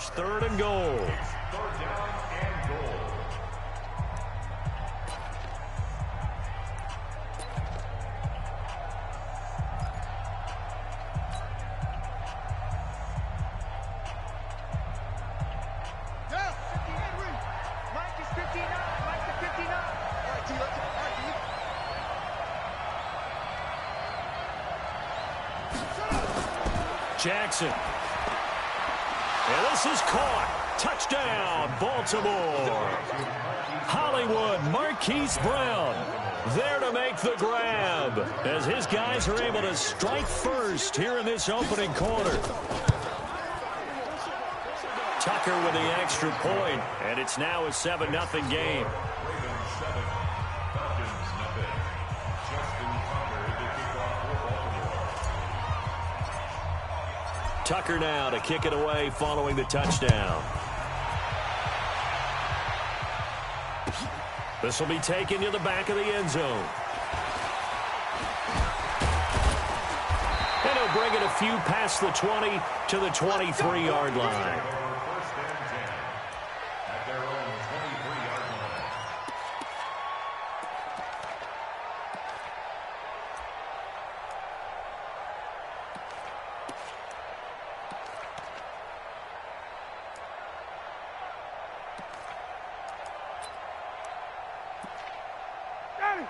First, third and goal. Third down and goal. Jackson. And this is caught. Touchdown, Baltimore. Hollywood Marquise Brown there to make the grab as his guys are able to strike first here in this opening quarter. Tucker with the extra point, and it's now a 7-0 game. Tucker now to kick it away following the touchdown. This will be taken to the back of the end zone. And he'll bring it a few past the 20 to the 23-yard line.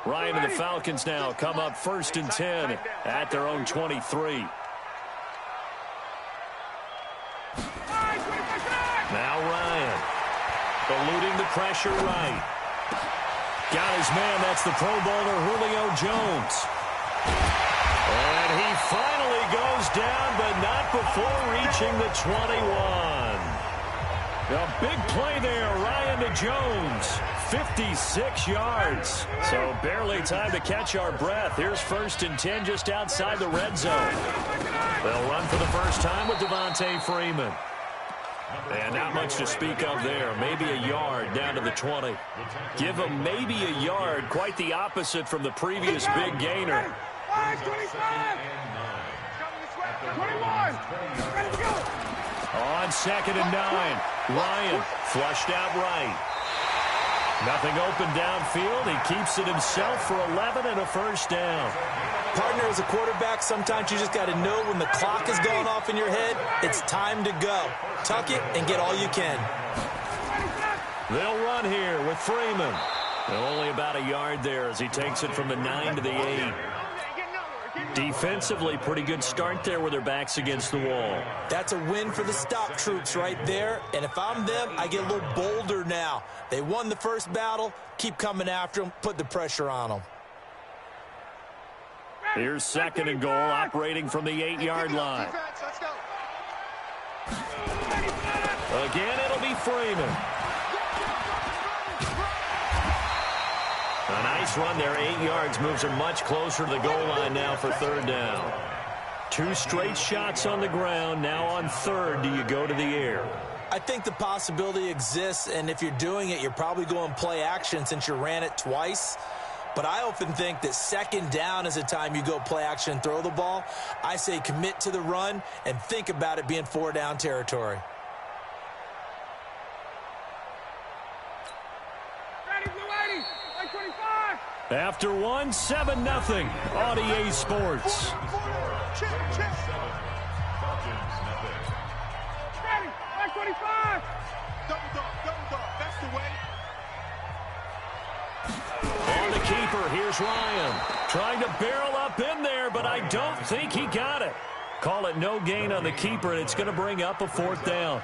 Ryan and the Falcons now come up 1st and 10 at their own 23. Now Ryan eluding the pressure right. Got his man. That's the Pro Bowler Julio Jones. And he finally goes down, but not before reaching the 21. A big play there, Ryan to Jones. 56 yards. So barely time to catch our breath. Here's 1st and 10 just outside the red zone. They'll run for the first time with Devontae Freeman. And not much to speak of there. Maybe a yard down to the 20. Give him maybe a yard. Quite the opposite from the previous big gainer. 21. On 2nd and 9. Ryan flushed out right. Nothing open downfield. He keeps it himself for 11 and a first down. Partner, as a quarterback, sometimes you just got to know when the clock is going off in your head, it's time to go. Tuck it and get all you can. They'll run here with Freeman. Only about a yard there as he takes it from the 9 to the 8. Defensively, pretty good start there with their backs against the wall. That's a win for the stop troops right there. And if I'm them, I get a little bolder now. They won the first battle. Keep coming after them. Put the pressure on them. Here's 2nd and goal, operating from the 8-yard line. Again, it'll be Freeman. A nice run there, 8 yards, moves him much closer to the goal line now for 3rd down. 2 straight shots on the ground. Now on 3rd, do you go to the air? I think the possibility exists, and if you're doing it, you're probably going play action since you ran it twice. But I often think that 2nd down is the time you go play action and throw the ball. I say commit to the run and think about it being 4-down territory. After one, 7-0 on EA Sports. On the keeper, here's Ryan. Trying to barrel up in there, but I don't think he got it. Call it no gain on the keeper, and it's going to bring up a 4th down.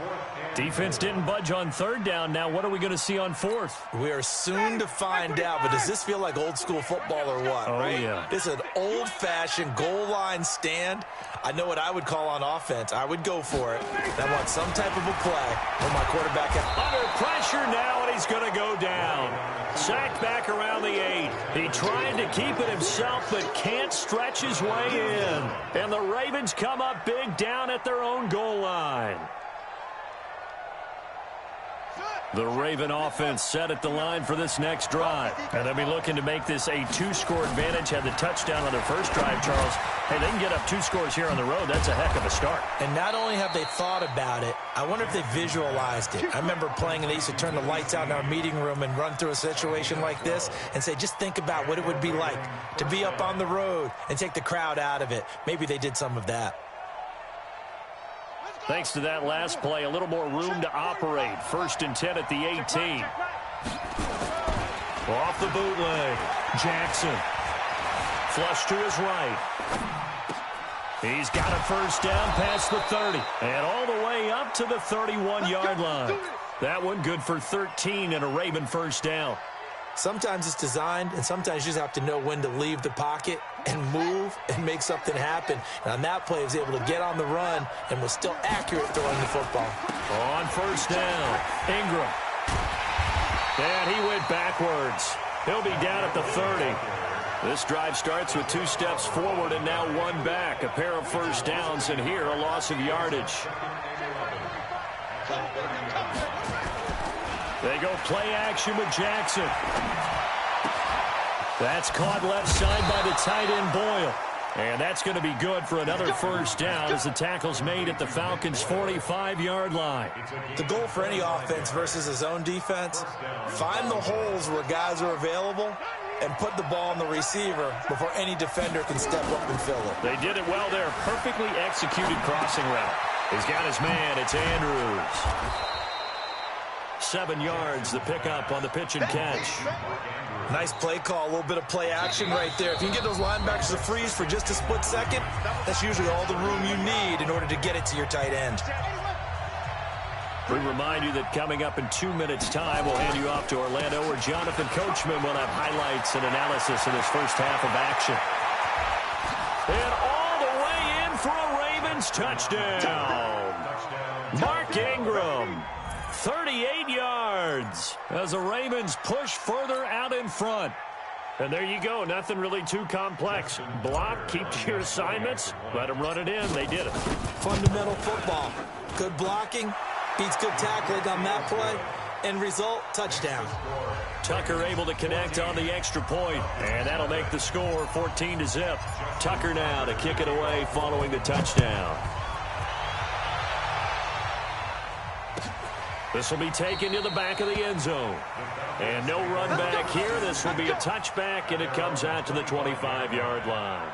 Defense didn't budge on 3rd down. Now what are we going to see on 4th? We are soon to find out, but does this feel like old school football or what? Oh, right? Yeah. This is an old-fashioned goal line stand. I know what I would call on offense. I would go for it. I want some type of a play for my quarterback. Under pressure now, and he's going to go down. Sacked back around the 8. He tried to keep it himself, but can't stretch his way in. And the Ravens come up big down at their own goal line. The Raven offense set at the line for this next drive. And they'll be looking to make this a 2-score advantage. Had the touchdown on their first drive, Charles. Hey, they can get up 2 scores here on the road. That's a heck of a start. And not only have they thought about it, I wonder if they visualized it. I remember playing and they used to turn the lights out in our meeting room and run through a situation like this and say, just think about what it would be like to be up on the road and take the crowd out of it. Maybe they did some of that. Thanks to that last play, a little more room to operate. 1st and 10 at the 18. Off the bootleg. Jackson. Flush to his right. He's got a first down past the 30. And all the way up to the 31-yard line. That one good for 13 and a Raven first down. Sometimes it's designed, and sometimes you just have to know when to leave the pocket and move and make something happen. And on that play, he was able to get on the run and was still accurate throwing the football. On first down, Ingram. And he went backwards. He'll be down at the 30. This drive starts with 2 steps forward and now 1 back. A pair of first downs, and here a loss of yardage. They go play action with Jackson. That's caught left side by the tight end Boyle. And that's going to be good for another first down as the tackle's made at the Falcons' 45-yard line. The goal for any offense versus a zone defense, find the holes where guys are available and put the ball on the receiver before any defender can step up and fill it. They did it well there. Perfectly executed crossing route. He's got his man. It's Andrews. 7 yards, the pickup on the pitch and catch. Nice play call, a little bit of play action right there. If you can get those linebackers to freeze for just a split second, that's usually all the room you need in order to get it to your tight end. We remind you that coming up in 2 minutes' time, we'll hand you off to Orlando, where Jonathan Coachman will have highlights and analysis of his first half of action. And all the way in for a Ravens touchdown. Mark Ingram. 38 yards as the Ravens push further out in front. And there you go. Nothing really too complex. Block, keep to your assignments, let them run it in. They did it. Fundamental football. Good blocking beats good tackling on that play. End result, touchdown. Tucker able to connect on the extra point, and that'll make the score 14-0. Tucker now to kick it away following the touchdown. This will be taken to the back of the end zone. And no run back here. This will be a touchback, and it comes out to the 25-yard line.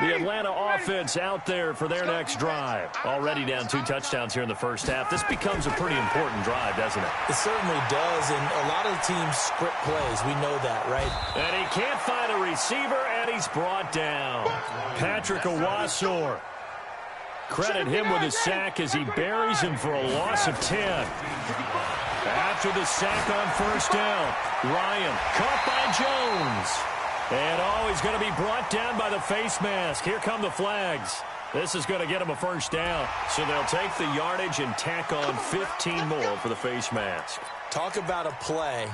The Atlanta offense out there for their next drive. Already down 2 touchdowns here in the first half. This becomes a pretty important drive, doesn't it? It certainly does, and a lot of teams script plays. We know that, right? And he can't find a receiver, and he's brought down. Patrick Owasor. Credit him with a sack as he buries him for a loss of 10. After the sack on first down, Ryan caught by Jones. And he's going to be brought down by the face mask. Here come the flags. This is going to get him a first down. So they'll take the yardage and tack on 15 more for the face mask. Talk about a play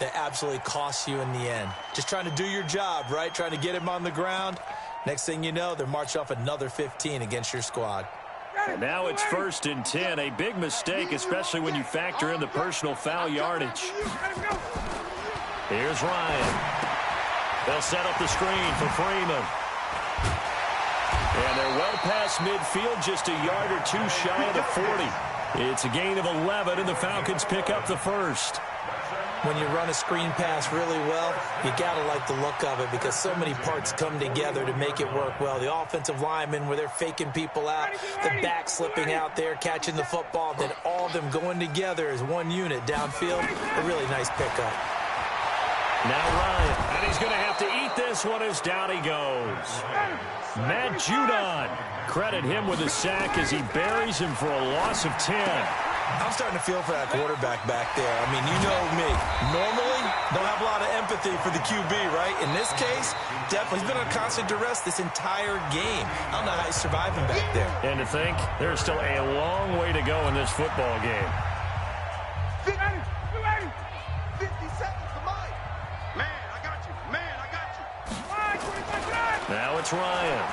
that absolutely costs you in the end. Just trying to do your job, right? Trying to get him on the ground. Next thing you know, they're marching off another 15 against your squad. And now it's 1st and 10. A big mistake, especially when you factor in the personal foul yardage. Here's Ryan. They'll set up the screen for Freeman. And they're well past midfield, just a yard or 2 shy of the 40. It's a gain of 11, and the Falcons pick up the first. When you run a screen pass really well, you got to like the look of it because so many parts come together to make it work well. The offensive linemen, where they're faking people out, the back slipping out there, catching the football, then all of them going together as one unit downfield. A really nice pickup. Now Ryan, and he's going to have to eat this one as down he goes. Matt Judon, credit him with a sack as he buries him for a loss of 10. I'm starting to feel for that quarterback back there. I mean, you know me. Normally, don't have a lot of empathy for the QB, right? In this case, definitely. He's been under constant duress this entire game. I don't know how he's surviving back there. And to think, there's still a long way to go in this football game. 50 seconds to mine. Man, I got you. Man, I got you. 25 Now It's Ryan.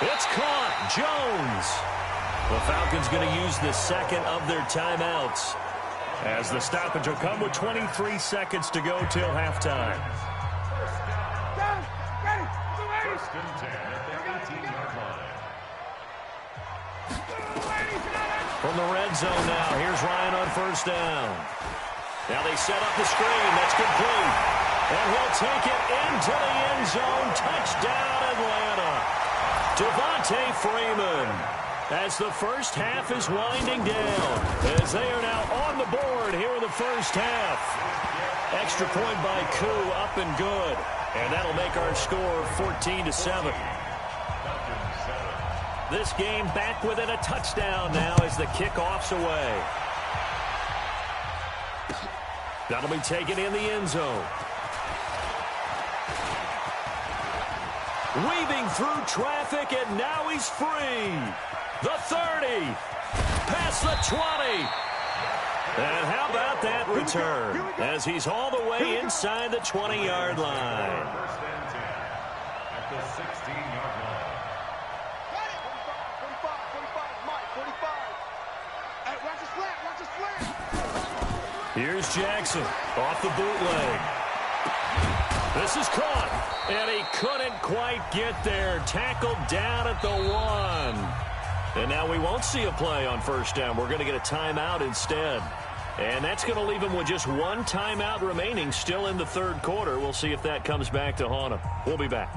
It's caught. Jones. The Falcons going to use the second of their timeouts, as the stoppage will come with 23 seconds to go till halftime. First and 10 at the 18-yard line. From the red zone now, here's Ryan on first down. Now they set up the screen. That's complete. And he'll take it into the end zone. Touchdown, Atlanta. Devontae Freeman, as the first half is winding down, as they are now on the board here in the first half. Extra point by Koo, up and good. And that'll make our score 14-7. This game back within a touchdown now as the kickoff's away. That'll be taken in the end zone. Weaving through traffic, and now he's free. The 30, past the 20. And how about that return, as he's all the way inside the 20-yard line. First and 10 at the 16-yard line. 45. Hey, watch the slant. Here's Jackson off the bootleg. This is caught, and he couldn't quite get there. Tackled down at the 1. And now we won't see a play on first down. We're going to get a timeout instead. And that's going to leave him with just one timeout remaining still in the third quarter. We'll see if that comes back to haunt him. We'll be back.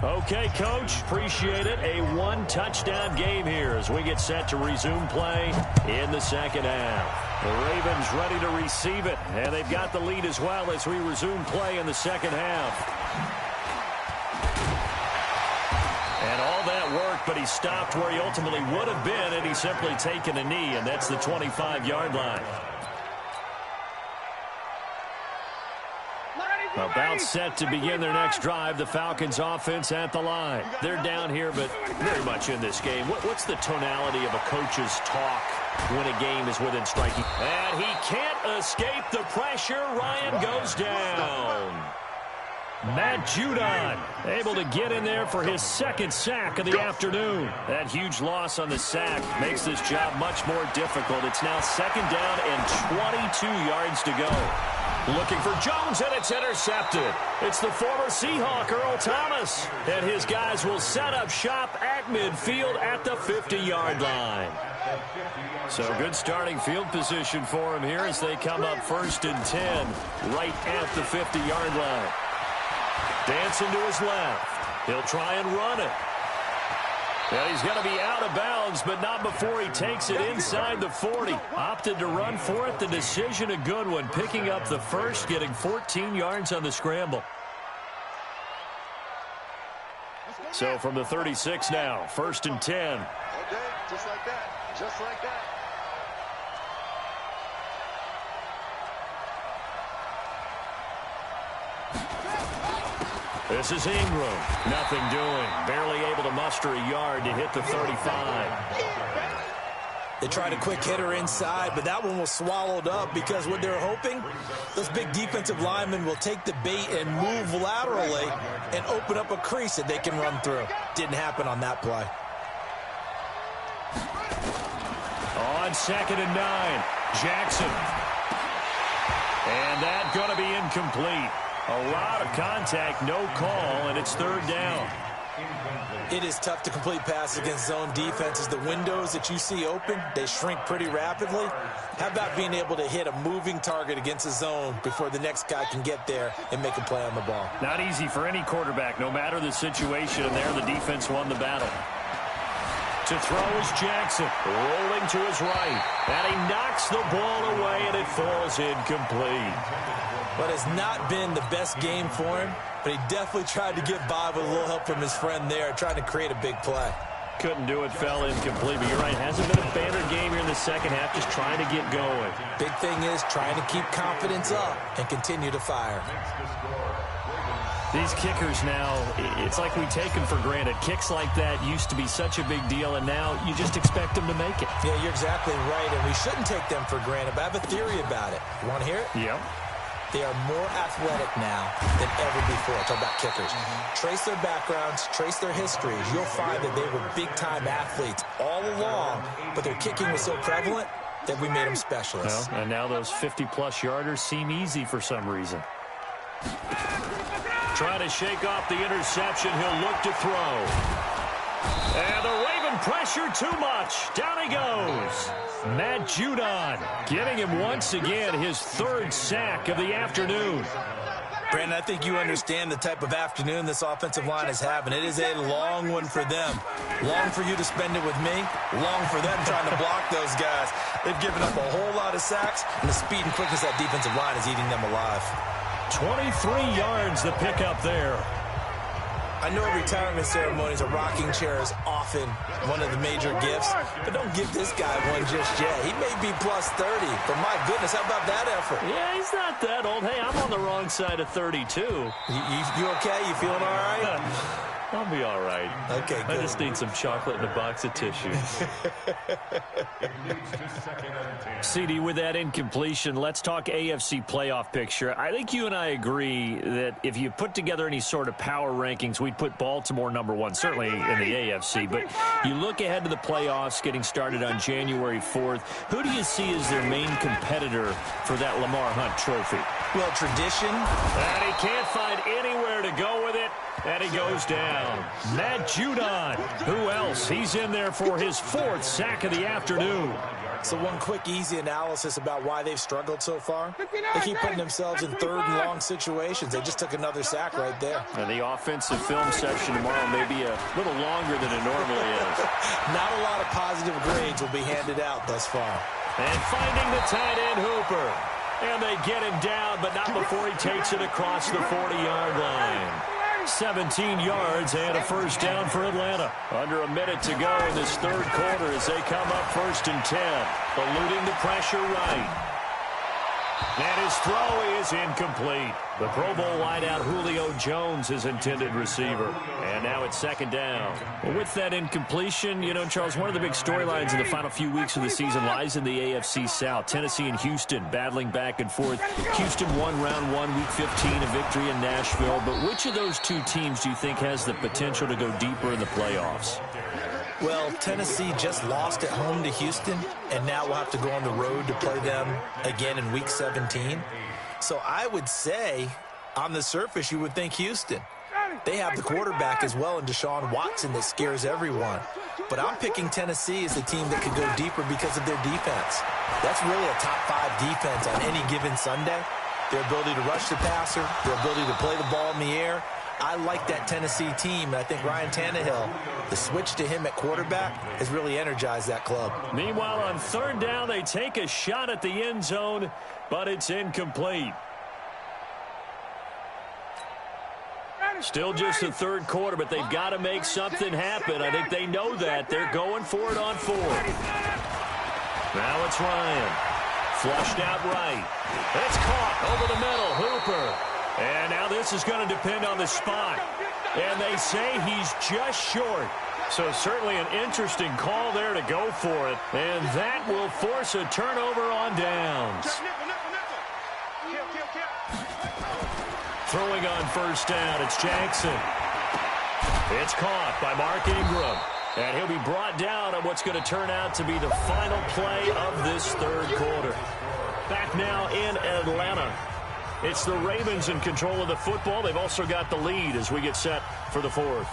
Okay, Coach, appreciate it. A one-touchdown game here as we get set to resume play in the second half. The Ravens ready to receive it, and they've got the lead as well as we resume play in the second half. And all that work, but he stopped where he ultimately would have been, and he's simply taken a knee, and that's the 25-yard line. About set to begin their next drive, the Falcons offense at the line. They're down here, but very much in this game. What's the tonality of a coach's talk when a game is within striking? And he can't escape the pressure. Ryan goes down. Matt Judon able to get in there for his second sack of the afternoon. That huge loss on the sack makes this job much more difficult. It's now second down and 22 yards to go. Looking for Jones, and it's intercepted. It's the former Seahawk, Earl Thomas. And his guys will set up shop at midfield at the 50-yard line. So good starting field position for him here as they come up first and 10 right at the 50-yard line. Dancing to his left. He'll try and run it. And he's going to be out of bounds, but not before he takes it inside the 40. Opted to run for it. The decision a good one. Picking up the first, getting 14 yards on the scramble. So from the 36 now, first and 10. Okay, just like that. Just like that. This is Ingram. Nothing doing. Barely able to muster a yard to hit the 35. They tried a quick hitter inside, but that one was swallowed up because what they're hoping, those big defensive linemen will take the bait and move laterally and open up a crease that they can run through. Didn't happen on that play. On second and 9, Jackson. And that's going to be incomplete. A lot of contact, no call, and it's third down. It is tough to complete passes against zone defenses. The windows that you see open, they shrink pretty rapidly. How about being able to hit a moving target against a zone before the next guy can get there and make a play on the ball? Not easy for any quarterback, no matter the situation, and there the defense won the battle. To throw is Jackson, rolling to his right, and he knocks the ball away, and it falls incomplete. But it's not been the best game for him, but he definitely tried to get by with a little help from his friend there, trying to create a big play. Couldn't do it, fell incomplete, but you're right, hasn't been a banner game here in the second half, just trying to get going. Big thing is trying to keep confidence up and continue to fire. These kickers now, it's like we take them for granted. Kicks like that used to be such a big deal, and now you just expect them to make it. Yeah, you're exactly right, and we shouldn't take them for granted, but I have a theory about it. You want to hear it? Yep. They are more athletic now than ever before. Talk about kickers. Trace their backgrounds, trace their histories. You'll find that they were big-time athletes all along, but their kicking was so prevalent that we made them specialists. Well, and now those 50-plus yarders seem easy for some reason. Trying to shake off the interception. He'll look to throw. And the Raven pressure too much. Down he goes. Matt Judon getting him once again his third sack of the afternoon. Brandon, I think you understand the type of afternoon this offensive line is having. It is a long one for them. Long for you to spend it with me. Long for them trying to block those guys. They've given up a whole lot of sacks, and the speed and quickness of that defensive line is eating them alive. 23 yards the pickup there. I know retirement ceremonies, a rocking chair is often one of the major gifts, but don't give this guy one just yet. He may be plus 30, but my goodness, how about that effort? Yeah, he's not that old. Hey, I'm on the wrong side of 32. You okay? You feeling all right? I'll be all right. Okay, good. I just need some chocolate and a box of tissues. CD, with that incompletion, let's talk AFC playoff picture. I think you and I agree that if you put together any sort of power rankings, we'd put Baltimore #1, certainly in the AFC. But you look ahead to the playoffs getting started on January 4th. Who do you see as their main competitor for that Lamar Hunt trophy? Well, tradition. And he can't find anywhere to go with it. And he goes down. Matt Judon. Who else? He's in there for his fourth sack of the afternoon. So one quick, easy analysis about why they've struggled so far. They keep putting themselves in third and long situations. They just took another sack right there. And the offensive film session tomorrow may be a little longer than it normally is. Not a lot of positive grades will be handed out thus far. And finding the tight end Hooper. And they get him down, but not before he takes it across the 40-yard line. 17 yards and a first down for Atlanta. Under a minute to go in this third quarter as they come up 1st and 10. Eluding the pressure right. And his throw is incomplete. The Pro Bowl wideout Julio Jones, his intended receiver. And now it's 2nd down. Well, with that incompletion, you know, Charles, one of the big storylines in the final few weeks of the season lies in the AFC South. Tennessee and Houston battling back and forth. Houston won round 1, week 15, a victory in Nashville. But which of those two teams do you think has the potential to go deeper in the playoffs? Well, Tennessee just lost at home to Houston, and now we'll have to go on the road to play them again in Week 17. So I would say, on the surface, you would think Houston. They have the quarterback as well in Deshaun Watson that scares everyone. But I'm picking Tennessee as a team that could go deeper because of their defense. That's really a top 5 defense on any given Sunday. Their ability to rush the passer, their ability to play the ball in the air. I like that Tennessee team, and I think Ryan Tannehill, the switch to him at quarterback, has really energized that club. Meanwhile, on 3rd down, they take a shot at the end zone, but it's incomplete. Still just the third quarter, but they've got to make something happen. I think they know that. They're going for it on 4th. Now it's Ryan. Flushed out right. It's caught over the middle. Hooper. And now this is going to depend on the spot. And they say he's just short. So certainly an interesting call there to go for it. And that will force a turnover on downs. Throwing on 1st down, it's Jackson. It's caught by Mark Ingram. And he'll be brought down on what's going to turn out to be the final play of this third quarter. Back now in Atlanta. It's the Ravens in control of the football. They've also got the lead as we get set for the 4th.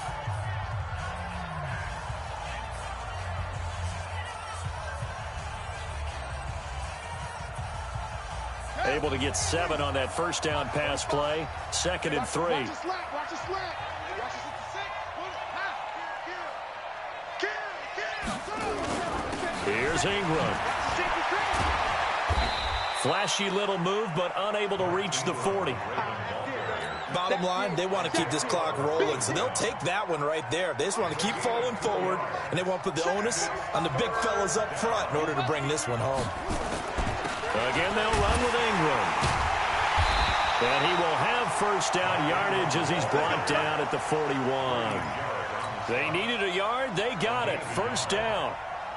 Able to get 7 on that 1st down pass play. 2nd and 3. Here's Ingram. Flashy little move, but unable to reach the 40. Bottom line, they want to keep this clock rolling, so they'll take that one right there. They just want to keep falling forward, and they want to put the onus on the big fellas up front in order to bring this one home. Again, they'll run with Ingram. And he will have 1st down yardage as he's brought down at the 41. They needed a yard. They got it. 1st down.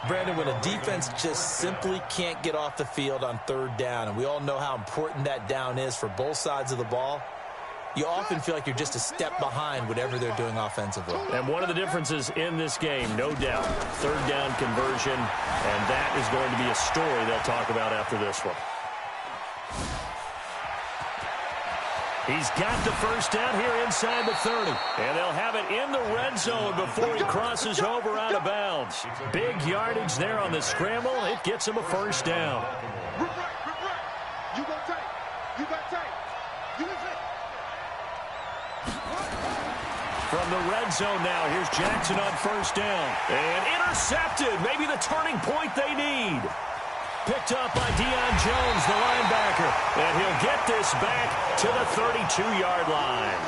Brandon, when a defense just simply can't get off the field on third down, and we all know how important that down is for both sides of the ball, you often feel like you're just a step behind whatever they're doing offensively. And one of the differences in this game, no doubt, third down conversion, and that is going to be a story they'll talk about after this one. He's got the first down here inside the 30. And they'll have it in the red zone before he crosses over out of bounds. Big yardage there on the scramble. It gets him a first down. You got tape. You got tape. You got tape. From the red zone now, here's Jackson on first down. And intercepted. Maybe the turning point they need. Picked up by Deion Jones, the linebacker. And he'll get this back to the 32-yard line.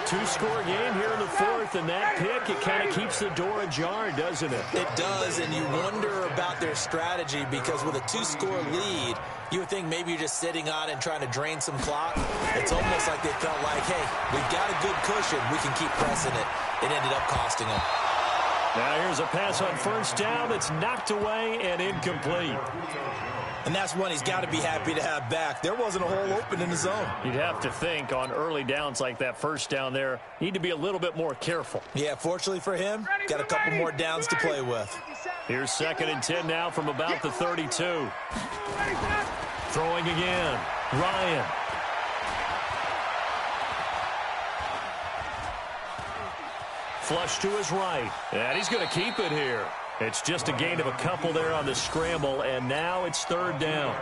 Two-score game here in the fourth, and that pick, it kind of keeps the door ajar, doesn't it? It does, and you wonder about their strategy because with a two-score lead, you would think maybe you're just sitting on it and trying to drain some clock. It's almost like they felt like, hey, we've got a good cushion. We can keep pressing it. It ended up costing them. Now here's a pass on first down. It's knocked away and incomplete. And that's one he's got to be happy to have back. There wasn't a hole open in the zone. You'd have to think on early downs like that first down there, need to be a little bit more careful. Yeah, fortunately for him, got a couple more downs to play with. Here's 2nd and 10 now from about the 32. Throwing again. Ryan. Flush to his right. And he's going to keep it here. It's just a gain of a couple there on the scramble, and now it's third down.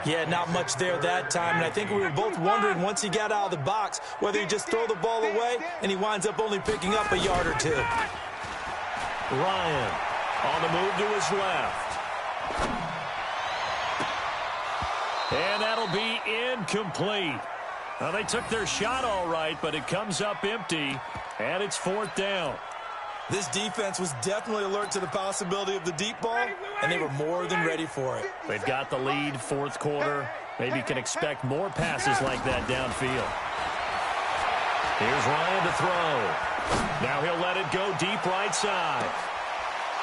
Yeah, not much there that time, and I think we were both wondering once he got out of the box whether he just throw the ball away, and he winds up only picking up a yard or two. Ryan on the move to his left. And that'll be incomplete. Well, they took their shot all right, but it comes up empty, and it's fourth down. This defense was definitely alert to the possibility of the deep ball, and they were more than ready for it. They've got the lead, fourth quarter. Maybe can expect more passes like that downfield. Here's Ryan to throw. Now he'll let it go deep right side.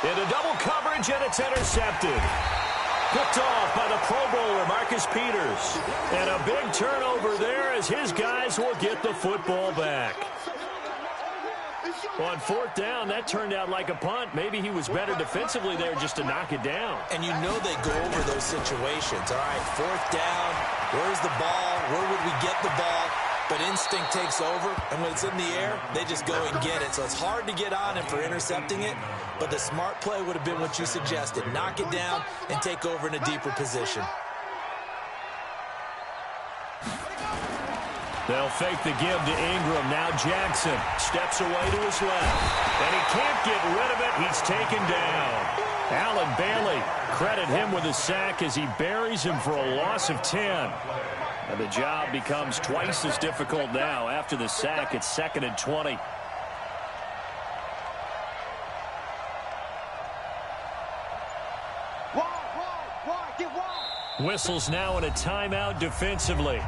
Into double coverage, and it's intercepted. Picked off by the Pro Bowler, Marcus Peters. And a big turnover there as his guys will get the football back. Well, on fourth down, that turned out like a punt. Maybe he was better defensively there just to knock it down. And you know they go over those situations. All right, fourth down, where's the ball? Where would we get the ball? But instinct takes over, and when it's in the air, they just go and get it. So it's hard to get on him for intercepting it, but the smart play would have been what you suggested. Knock it down and take over in a deeper position. They'll fake the give to Ingram. Now Jackson steps away to his left. And he can't get rid of it. He's taken down. Alan Bailey, credit him with a sack as he buries him for a loss of 10. And the job becomes twice as difficult now. After the sack, it's 2nd and 20. Whistles now in a timeout defensively.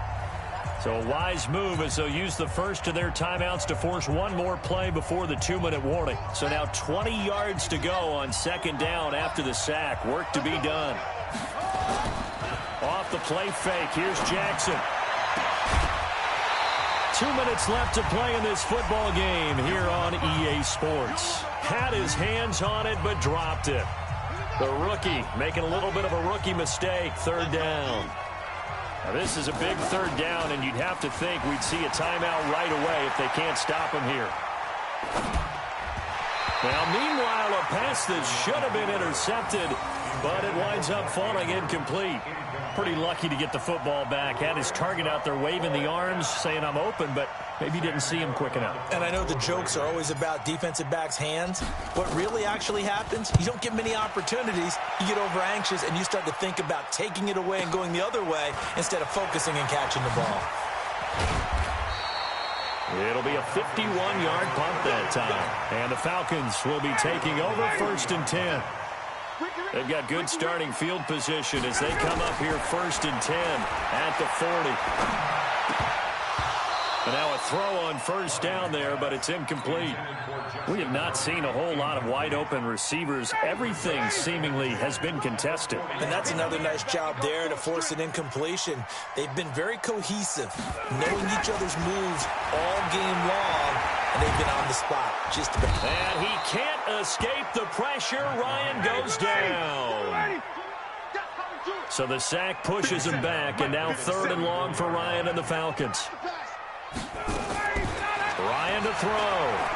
So a wise move as they'll use the first of their timeouts to force one more play before the 2-minute warning. So now 20 yards to go on 2nd down after the sack. Work to be done. Off the play fake. Here's Jackson. 2 minutes left to play in this football game here on EA Sports. Had his hands on it but dropped it. The rookie making a little bit of a rookie mistake. Third down. Now this is a big third down, and you'd have to think we'd see a timeout right away if they can't stop him here. Now, meanwhile, a pass that should have been intercepted, but it winds up falling incomplete. Pretty lucky to get the football back. Had his target out there waving the arms, saying I'm open, but maybe didn't see him quick enough. And I know the jokes are always about defensive backs' hands. What really actually happens, you don't get many opportunities. You get over anxious, and you start to think about taking it away and going the other way instead of focusing and catching the ball. It'll be a 51-yard punt that time. And the Falcons will be taking over 1st and 10. They've got good starting field position as they come up here 1st and 10 at the 40. And now a throw on first down there, but it's incomplete. We have not seen a whole lot of wide-open receivers. Everything seemingly has been contested. And that's another nice job there to force an incompletion. They've been very cohesive, knowing each other's moves all game long, and they've been on the spot just about. And he can't escape the pressure. Ryan goes down. So the sack pushes him back, and now 3rd and long for Ryan and the Falcons. Ryan to throw.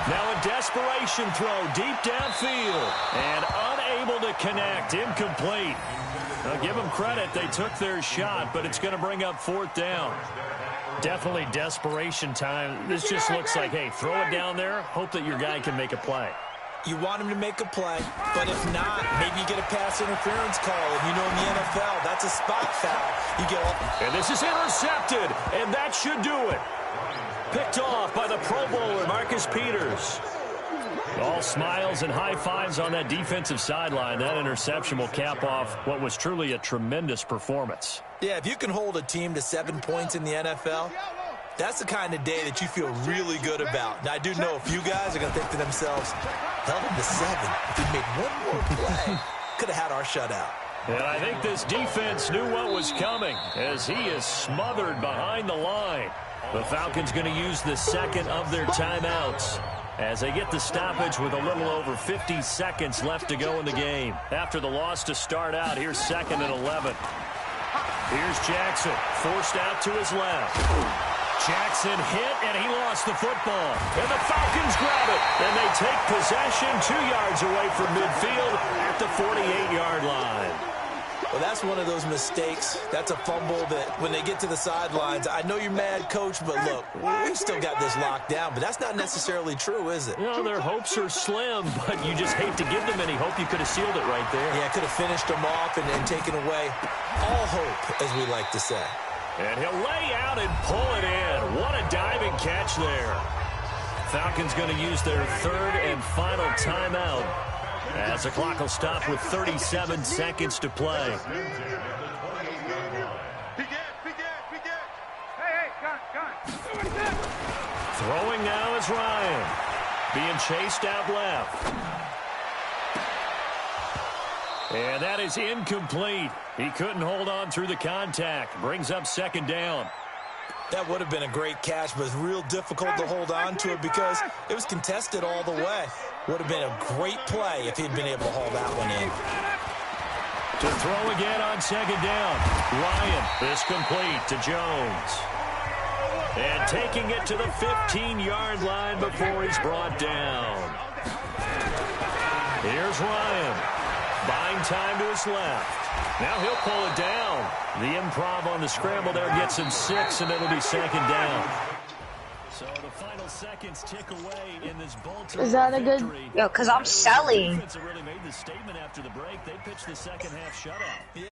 Now a desperation throw deep downfield, and unable to connect. Incomplete. Now give them credit. They took their shot, but it's going to bring up 4th down. Definitely desperation time. This just looks like, hey, throw it down there, hope that your guy can make a play. You want him to make a play, but if not, maybe you get a pass interference call. And you know in the NFL, that's a spot foul. You get off. And this is intercepted, and that should do it. Picked off by the Pro Bowler, Marcus Peters. All smiles and high fives on that defensive sideline. That interception will cap off what was truly a tremendous performance. Yeah, if you can hold a team to 7 points in the NFL, that's the kind of day that you feel really good about. Now, I do know a few guys are going to think to themselves, held him to 7. If he made one more play, could have had our shutout. And I think this defense knew what was coming as he is smothered behind the line. The Falcons going to use the 2nd of their timeouts as they get the stoppage with a little over 50 seconds left to go in the game. After the loss to start out, here's 2nd and 11. Here's Jackson, forced out to his left. Jackson hit, and he lost the football. And the Falcons grab it, and they take possession 2 yards away from midfield at the 48-yard line. Well, that's one of those mistakes. That's a fumble that when they get to the sidelines, I know you're mad, Coach, but look, we still got this locked down. But that's not necessarily true, is it? You know, their hopes are slim, but you just hate to give them any hope. You could have sealed it right there. Yeah, could have finished them off and taken away all hope, as we like to say. And he'll lay out and pull it in. What a diving catch there. Falcons going to use their 3rd and final timeout as the clock will stop with 37 seconds to play. Throwing now is Ryan. Being chased out left. And that is incomplete. He couldn't hold on through the contact. Brings up 2nd down. That would have been a great catch, but it's real difficult to hold on to it because it was contested all the way. Would have been a great play if he'd been able to haul that one in. To throw again on 2nd down. Ryan is complete to Jones. And taking it to the 15-yard line before he's brought down. Here's Ryan. Buying time to his left. Now he'll pull it down. The improv on the scramble there gets him 6, and it'll be 2nd down. So the final seconds tick away in this Baltimore. Is that a good? Yo, because I'm selling. Really made the statement after the break. They pitched the second half shutout.